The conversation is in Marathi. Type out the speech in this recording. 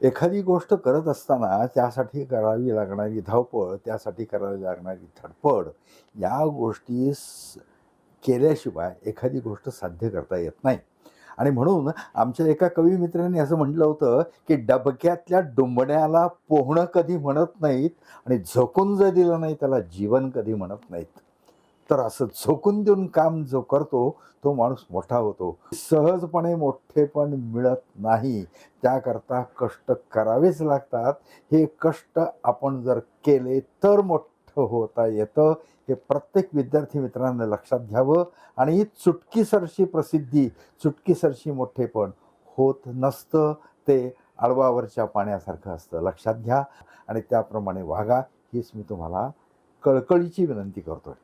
एखादी गोष्ट करत असताना त्यासाठी करावी लागणारी धावपळ, त्यासाठी करावी लागणारी धडपड, या गोष्टी केल्याशिवाय एखादी गोष्ट साध्य करता येत नाही. आणि म्हणून आमच्या एका कवी मित्राने असं म्हटलं होतं, की डबक्यातल्या डुंबण्याला पोहणं कधी म्हणत नाहीत आणि झोकून जर दिलं नाही त्याला जीवन कधी म्हणत नाहीत. तर असं झोकून देऊन काम जो करतो, तो माणूस मोठा होतो. सहजपणे मोठेपण मिळत नाही. त्याकरता कष्ट करावेच लागतात. हे कष्ट आपण जर केले तर मोठं होता येतं. हे प्रत्येक विद्यार्थी मित्रांनी लक्षात घ्यावं आणि ही चुटकीसरशी प्रसिद्धी, चुटकीसरशी मोठेपण होत नसतं. ते अळवावरच्या पाण्यासारखं असतं. लक्षात घ्या आणि त्याप्रमाणे वागा, हीच मी तुम्हाला कळकळीची विनंती करतोय.